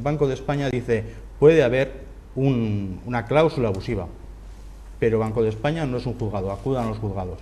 Banco de España dice, puede haber una cláusula abusiva, pero Banco de España no es un juzgado, acudan a los juzgados,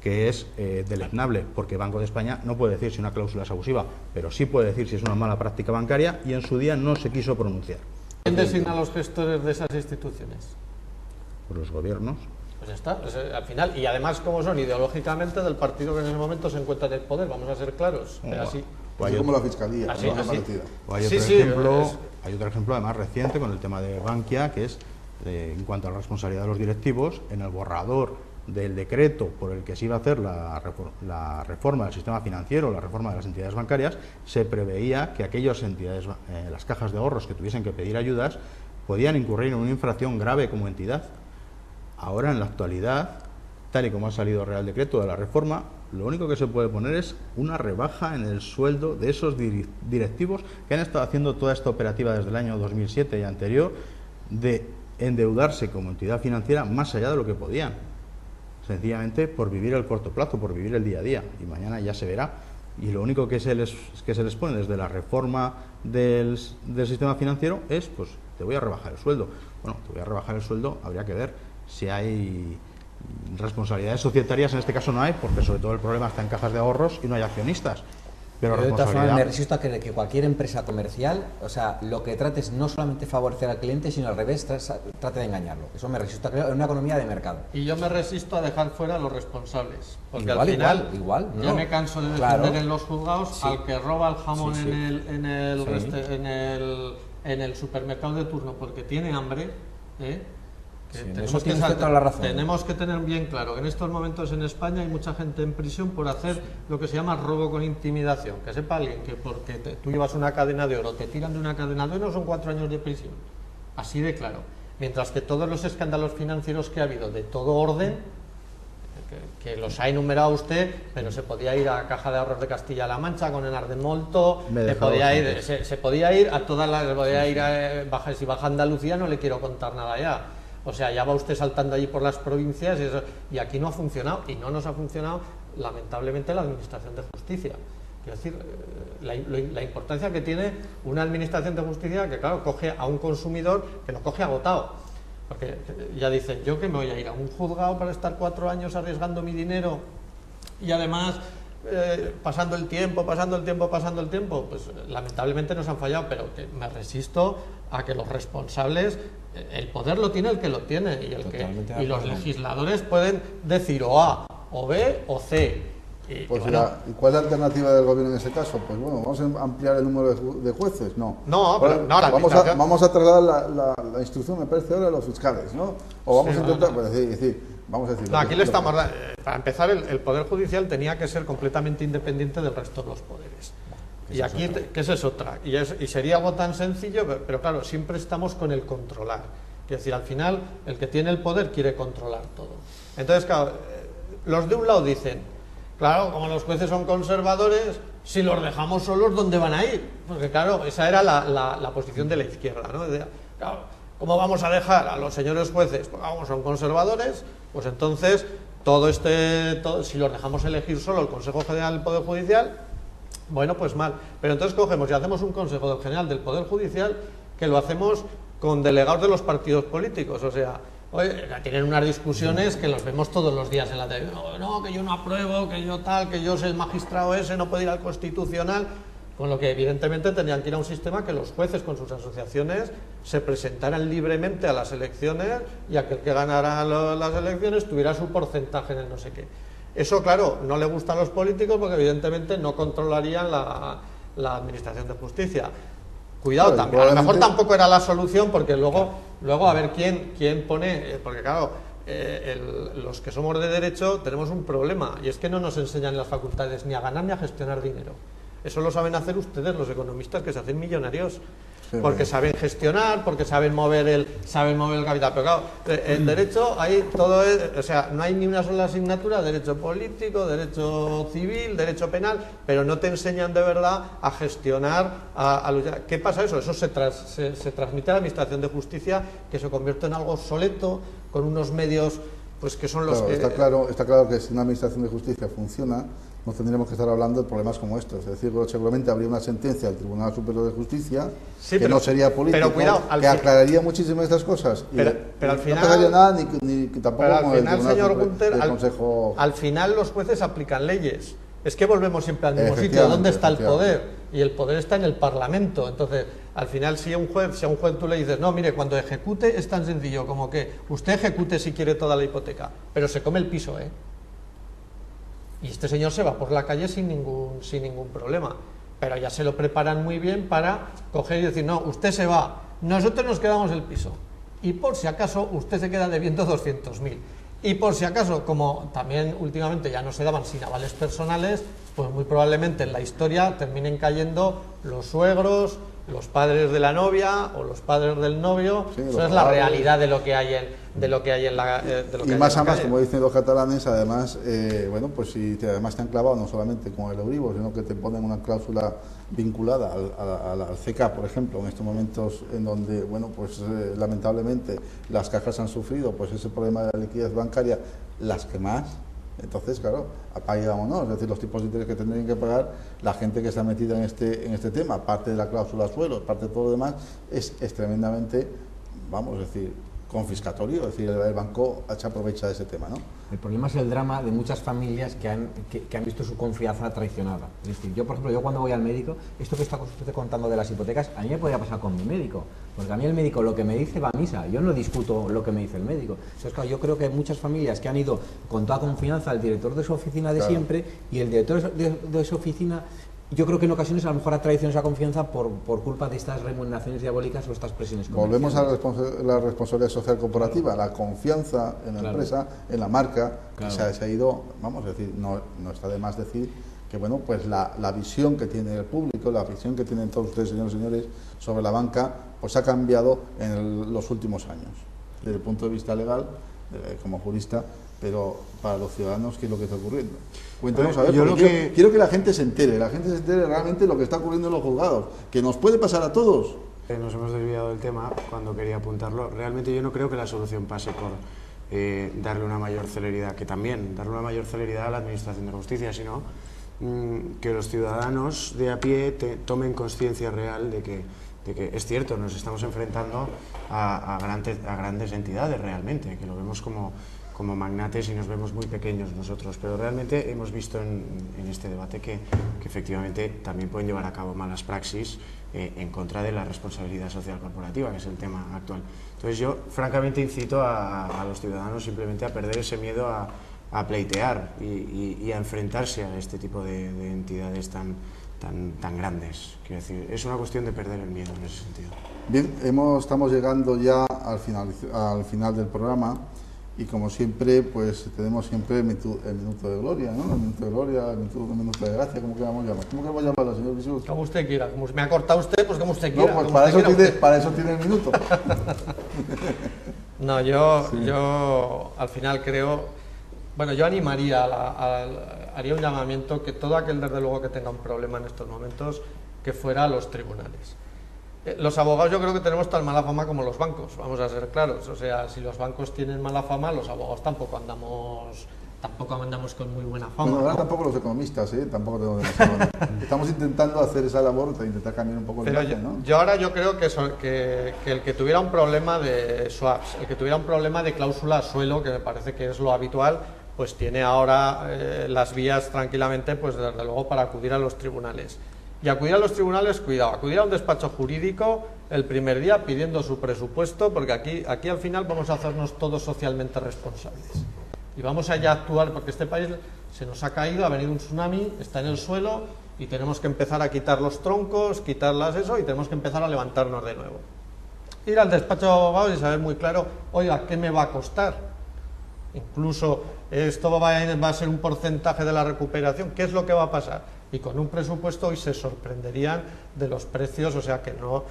que es deleznable, porque Banco de España no puede decir si una cláusula es abusiva, pero sí puede decir si es una mala práctica bancaria, y en su día no se quiso pronunciar. ¿Quién designa a los gestores de esas instituciones? Por los gobiernos. Pues ya está, pues, al final, y además como son ideológicamente del partido que en ese momento se encuentra en el poder, vamos a ser claros, así. Pues como la Fiscalía, así. O hay otro ejemplo además reciente con el tema de Bankia, que es en cuanto a la responsabilidad de los directivos, en el borrador del decreto por el que se iba a hacer la reforma del sistema financiero, la reforma de las entidades bancarias, se preveía que aquellas entidades, las cajas de ahorros que tuviesen que pedir ayudas, podían incurrir en una infracción grave como entidad. Ahora, en la actualidad, tal y como ha salido el Real Decreto de la reforma, lo único que se puede poner es una rebaja en el sueldo de esos directivos que han estado haciendo toda esta operativa desde el año 2007 y anterior de endeudarse como entidad financiera más allá de lo que podían, sencillamente por vivir el corto plazo, por vivir el día a día, y mañana ya se verá. Y lo único que se les pone desde la reforma del sistema financiero es, pues, te voy a rebajar el sueldo. Bueno, te voy a rebajar el sueldo, habría que ver si hay responsabilidades societarias. En este caso no hay, porque sobre todo el problema está en cajas de ahorros y no hay accionistas. Pero de todas formas, me resisto a creer que cualquier empresa comercial, o sea, lo que trate es no solamente favorecer al cliente, sino al revés, trate de engañarlo. Eso me resisto a creer en una economía de mercado. Y yo me resisto a dejar fuera a los responsables. Porque igual, al final, igual, yo me canso de defender en los juzgados al que roba el jamón Sí. en el supermercado de turno porque tiene hambre, tenemos que tener bien claro que en estos momentos en España hay mucha gente en prisión por hacer lo que se llama robo con intimidación. Que sepa alguien que porque tú llevas una cadena de oro, te tiran de una cadena de oro, son 4 años de prisión. Así de claro. Mientras que todos los escándalos financieros que ha habido de todo orden, que los ha enumerado usted, pero se podía ir a Caja de Ahorros de Castilla-La Mancha con Enar de Molto, se podía ir a todas las, si baja Andalucía no le quiero contar nada ya. O sea, ya va usted saltando allí por las provincias y aquí no ha funcionado, y no nos ha funcionado lamentablemente la administración de justicia. Quiero decir, la importancia que tiene una administración de justicia que, claro, coge a un consumidor que lo coge agotado. Porque ya dicen, yo que me voy a ir a un juzgado para estar 4 años arriesgando mi dinero y además pasando el tiempo, pues lamentablemente nos han fallado, pero que me resisto a que los responsables, el poder lo tiene el que lo tiene, y los legisladores pueden decir o A, o B, o C. ¿Y cuál es la alternativa del gobierno en ese caso? Pues bueno, vamos a ampliar el número de jueces, no. Vamos a trasladar la instrucción, me parece, ahora a los fiscales, ¿no? O vamos a intentar, vamos a decir. No, aquí le estamos dando, para empezar, el Poder Judicial tenía que ser completamente independiente del resto de los poderes. Y aquí, que esa es otra. Y sería algo tan sencillo, pero claro, siempre estamos con el controlar. Es decir, al final, el que tiene el poder quiere controlar todo. Entonces, claro, los de un lado dicen, claro, como los jueces son conservadores, si los dejamos solos, ¿dónde van a ir? Porque claro, esa era la posición de la izquierda, ¿no? Claro, ¿cómo vamos a dejar a los señores jueces? Pues vamos, son conservadores, pues entonces si los dejamos elegir solo el Consejo General del Poder Judicial, bueno, pues mal. Pero entonces cogemos y hacemos un Consejo General del Poder Judicial que lo hacemos con delegados de los partidos políticos, o sea, oye, tienen unas discusiones que los vemos todos los días en la tele. No, que yo no apruebo, que yo tal, que yo soy el magistrado ese, no puedo ir al Constitucional. Con lo que evidentemente tendrían que ir a un sistema que los jueces con sus asociaciones se presentaran libremente a las elecciones y aquel que ganara las elecciones tuviera su porcentaje en el no sé qué. Eso, claro, no le gusta a los políticos porque evidentemente no controlarían la administración de justicia. Cuidado, también, a lo mejor tampoco era la solución, porque luego a ver quién pone, porque claro, los que somos de derecho tenemos un problema, y es que no nos enseñan las facultades ni a ganar ni a gestionar dinero. Eso lo saben hacer ustedes, los economistas, que se hacen millonarios, porque saben gestionar, porque saben mover el capital. Pero claro, en derecho hay todo, o sea, no hay ni una sola asignatura, derecho político, derecho civil, derecho penal, pero no te enseñan de verdad a gestionar, a luchar. ¿Qué pasa eso? Eso se transmite a la administración de justicia, que se convierte en algo obsoleto, con unos medios pues que son los que... Está claro que si una administración de justicia funciona, no tendríamos que estar hablando de problemas como estos. Es decir, seguramente habría una sentencia del Tribunal Superior de Justicia que no sería política, pero cuidado, que aclararía muchísimas de estas cosas. Pero al final no pasaría nada ni tampoco pero al con final, el señor Gunter, Consejo. Al final los jueces aplican leyes. Es que volvemos siempre al mismo sitio. ¿Dónde está el poder? Y el poder está en el Parlamento. Entonces, al final, si a un juez tú le dices, no, mire, cuando ejecute es tan sencillo como que usted ejecute si quiere toda la hipoteca, pero se come el piso, ¿eh? Y este señor se va por la calle sin ningún problema. Pero ya se lo preparan muy bien para coger y decir, no, usted se va, nosotros nos quedamos el piso. Y por si acaso, usted se queda debiendo 200.000. Y por si acaso, como también últimamente ya no se daban sin avales personales, pues muy probablemente en la historia terminen cayendo los suegros, los padres de la novia o los padres del novio. Sí, eso es la realidad de lo que hay en la y más a más, como dicen los catalanes, además, bueno, pues si además te han clavado no solamente con el Euribor, sino que te ponen una cláusula vinculada al CK, por ejemplo, en estos momentos en donde, bueno, pues lamentablemente las cajas han sufrido pues ese problema de la liquidez bancaria, las que más. Entonces, claro, apague y vámonos, es decir, los tipos de interés que tendrían que pagar la gente que está metida en este tema, aparte de la cláusula suelo, aparte de todo lo demás, es tremendamente, vamos a decir, confiscatorio, es decir, el banco se aprovecha de ese tema, ¿no? El problema es el drama de muchas familias que han visto su confianza traicionada. Es decir, yo, por ejemplo, cuando voy al médico, esto que está usted contando de las hipotecas, a mí me podría pasar con mi médico, porque a mí el médico lo que me dice va a misa, yo no discuto lo que me dice el médico. Entonces, claro, yo creo que hay muchas familias que han ido con toda confianza al director de su oficina de siempre, y el director de su oficina, yo creo que en ocasiones a lo mejor ha traicionado esa confianza por culpa de estas remuneraciones diabólicas o estas presiones comerciales. Volvemos a la responsabilidad social corporativa, la confianza en la empresa, en la marca, que se ha ido, vamos a decir, no está de más decir que, bueno, pues la visión que tiene el público, la visión que tienen todos ustedes, señores, sobre la banca, pues ha cambiado en los últimos años, desde el punto de vista legal, como jurista, pero para los ciudadanos, ¿qué es lo que está ocurriendo? Cuéntanos, a ver, quiero que la gente se entere realmente lo que está ocurriendo en los juzgados, que nos puede pasar a todos. Nos hemos desviado del tema cuando quería apuntarlo. Realmente yo no creo que la solución pase por darle una mayor celeridad, que también darle una mayor celeridad a la Administración de Justicia, sino que los ciudadanos de a pie tomen conciencia real de que es cierto, nos estamos enfrentando a grandes entidades realmente, que lo vemos como magnates y nos vemos muy pequeños nosotros, pero realmente hemos visto en este debate que efectivamente también pueden llevar a cabo malas praxis en contra de la responsabilidad social corporativa, que es el tema actual. Entonces yo francamente incito a los ciudadanos simplemente a perder ese miedo a pleitear y a enfrentarse a este tipo de entidades tan grandes. Quiero decir, es una cuestión de perder el miedo en ese sentido. Bien, estamos llegando ya al final del programa. Y como siempre, pues tenemos siempre el minuto de gloria, ¿no? El minuto de gloria, el minuto de gracia, ¿cómo queremos llamar? ¿Cómo queremos llamarlo, señor Bisús? Como usted quiera, como me ha cortado usted, pues como usted quiera. No, pues para eso tiene el minuto. No, yo al final creo, bueno, yo animaría, haría un llamamiento que todo aquel, desde luego, que tenga un problema en estos momentos, que fuera a los tribunales. Los abogados yo creo que tenemos tan mala fama como los bancos, vamos a ser claros. O sea, si los bancos tienen mala fama, los abogados tampoco andamos con muy buena fama. Bueno, ahora tampoco los economistas, tampoco tenemos demasiado buena. Estamos intentando hacer esa labor, de intentar cambiar un poco el imagen, ¿no? Yo creo que el que tuviera un problema de swaps, el que tuviera un problema de cláusula suelo, que me parece que es lo habitual, pues tiene ahora las vías tranquilamente, pues desde luego, para acudir a los tribunales. Y acudir a los tribunales, cuidado, acudir a un despacho jurídico el primer día pidiendo su presupuesto, porque aquí al final vamos a hacernos todos socialmente responsables. Y vamos a ya actuar, porque este país se nos ha caído, ha venido un tsunami, está en el suelo, y tenemos que empezar a quitar los troncos, quitarlas eso, y tenemos que empezar a levantarnos de nuevo. Ir al despacho de abogados y saber muy claro, oiga, ¿qué me va a costar? Incluso esto va a ser un porcentaje de la recuperación, ¿qué es lo que va a pasar? Y con un presupuesto hoy se sorprenderían de los precios, o sea que no,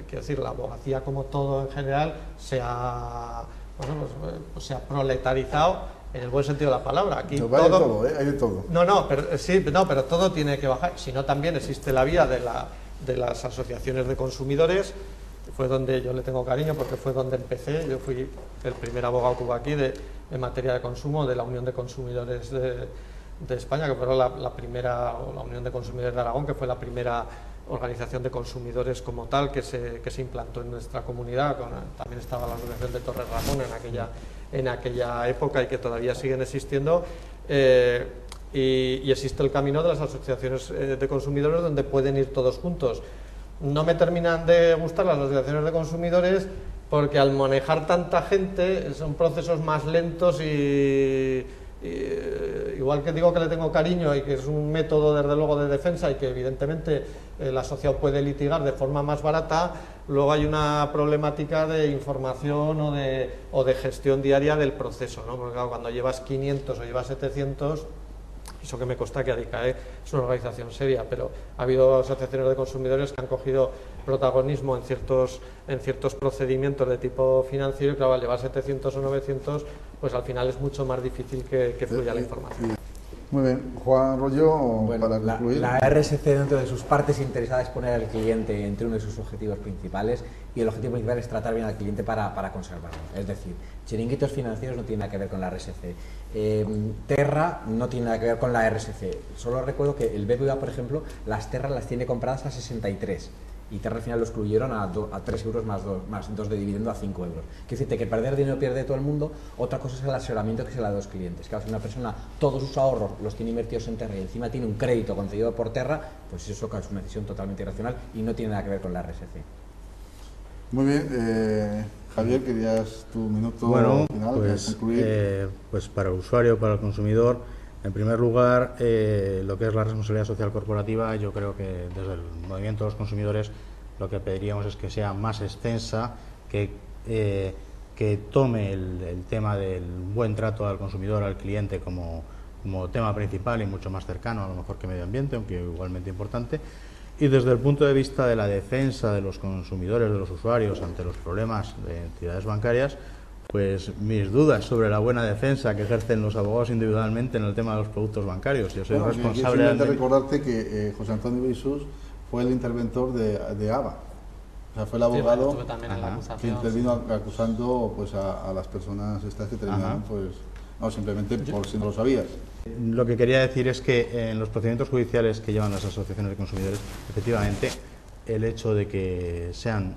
quiero decir, la abogacía como todo en general se ha proletarizado en el buen sentido de la palabra. Aquí no, hay de todo. Pero todo tiene que bajar, si no también existe la vía de las asociaciones de consumidores, que fue donde yo le tengo cariño porque fue donde empecé. Yo fui el primer abogado que hubo aquí en materia de consumo de la Unión de Consumidores España, que fue la primera, o la Unión de Consumidores de Aragón, que fue la primera organización de consumidores como tal que se implantó en nuestra comunidad. También estaba la Asociación de Torre Ramón en aquella época y que todavía siguen existiendo. Y existe el camino de las asociaciones de consumidores donde pueden ir todos juntos. No me terminan de gustar las asociaciones de consumidores porque al manejar tanta gente son procesos más lentos y igual que digo que le tengo cariño y que es un método desde luego de defensa y que evidentemente el asociado puede litigar de forma más barata, luego hay una problemática de información o de gestión diaria del proceso, ¿no? Porque claro, cuando llevas 500 o llevas 700, eso que me consta que ADICAE es una organización seria, pero ha habido asociaciones de consumidores que han cogido protagonismo en ciertos procedimientos de tipo financiero y claro, al llevar 700 o 900, pues al final es mucho más difícil que fluya la información. Muy bien, Juan Royo, bueno, para concluir. La RSC dentro de sus partes interesadas es poner al cliente entre uno de sus objetivos principales y el objetivo principal es tratar bien al cliente para conservarlo. Es decir, chiringuitos financieros no tiene nada que ver con la RSC. Terra no tiene nada que ver con la RSC. Solo recuerdo que el BBVA, por ejemplo, las Terra las tiene compradas a 63 y Terra al final lo excluyeron a 3 euros más 2 de dividendo a 5 euros. Quiero decirte que perder dinero pierde todo el mundo. Otra cosa es el asesoramiento que se le da a los clientes. Claro, si una persona todos sus ahorros los tiene invertidos en Terra y encima tiene un crédito concedido por Terra, pues eso es una decisión totalmente irracional y no tiene nada que ver con la RSC. Muy bien, Javier, querías tu minuto final para concluir. Pues para el usuario, para el consumidor, en primer lugar, lo que es la responsabilidad social corporativa, yo creo que desde el movimiento de los consumidores lo que pediríamos es que sea más extensa, que tome el tema del buen trato al consumidor, al cliente como tema principal y mucho más cercano, a lo mejor que medio ambiente, aunque igualmente importante. Y desde el punto de vista de la defensa de los consumidores, de los usuarios ante los problemas de entidades bancarias, pues mis dudas sobre la buena defensa que ejercen los abogados individualmente en el tema de los productos bancarios. Yo soy responsable de recordarte que José Antonio Bisús fue el interventor de ABA. O sea, fue el abogado que intervino acusando pues a las personas estas que terminaron, pues no, simplemente por si no lo sabías. Lo que quería decir es que en los procedimientos judiciales que llevan las asociaciones de consumidores, efectivamente, el hecho de que sean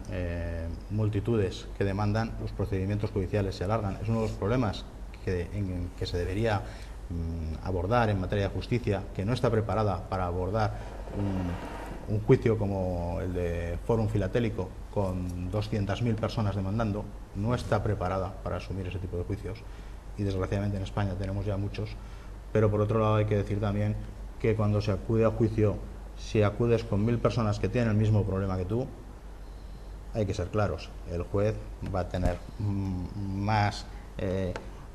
multitudes que demandan, los procedimientos judiciales se alargan. Es uno de los problemas que se debería abordar en materia de justicia, que no está preparada para abordar un juicio como el de Fórum Filatélico con 200.000 personas demandando, no está preparada para asumir ese tipo de juicios y desgraciadamente en España tenemos ya muchos, pero por otro lado hay que decir también que cuando se acude a juicio, si acudes con 1000 personas que tienen el mismo problema que tú, hay que ser claros, el juez va a tener más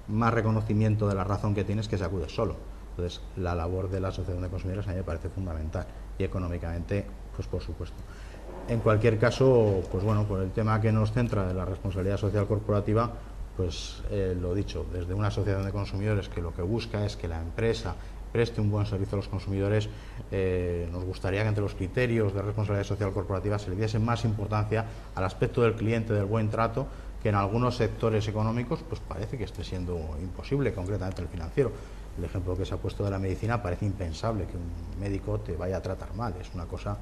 reconocimiento de la razón que tienes que si acudes solo. Entonces, la labor de la asociación de consumidores a mí me parece fundamental y económicamente, pues por supuesto. En cualquier caso, pues bueno, por el tema que nos centra de la responsabilidad social corporativa, pues lo dicho, desde una asociación de consumidores que lo que busca es que la empresa preste un buen servicio a los consumidores, nos gustaría que entre los criterios de responsabilidad social corporativa se le diese más importancia al aspecto del cliente, del buen trato, que en algunos sectores económicos pues parece que esté siendo imposible, concretamente el financiero. El ejemplo que se ha puesto de la medicina parece impensable que un médico te vaya a tratar mal, es una cosa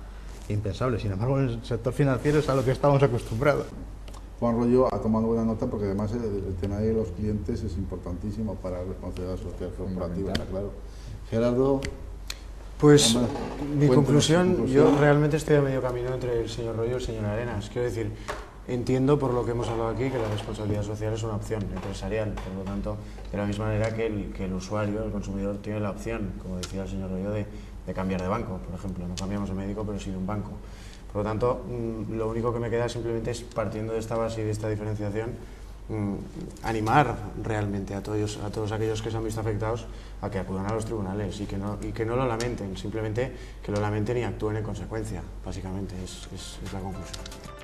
impensable. Sin embargo, en el sector financiero es a lo que estamos acostumbrados. Juan Royo ha tomado buena nota porque además el tema de los clientes es importantísimo para la responsabilidad social corporativa, está claro. Gerardo. Pues mi conclusión, yo realmente estoy a medio camino entre el señor Royo y el señor Arenas. Quiero decir, entiendo por lo que hemos hablado aquí que la responsabilidad social es una opción empresarial, por lo tanto, de la misma manera que el usuario, el consumidor, tiene la opción, como decía el señor Royo, de cambiar de banco, por ejemplo. No cambiamos de médico, pero sí de un banco. Por lo tanto, lo único que me queda simplemente es, partiendo de esta base y de esta diferenciación, animar realmente a todos aquellos que se han visto afectados a que acudan a los tribunales y que no lo lamenten, simplemente que lo lamenten y actúen en consecuencia, básicamente, es la conclusión.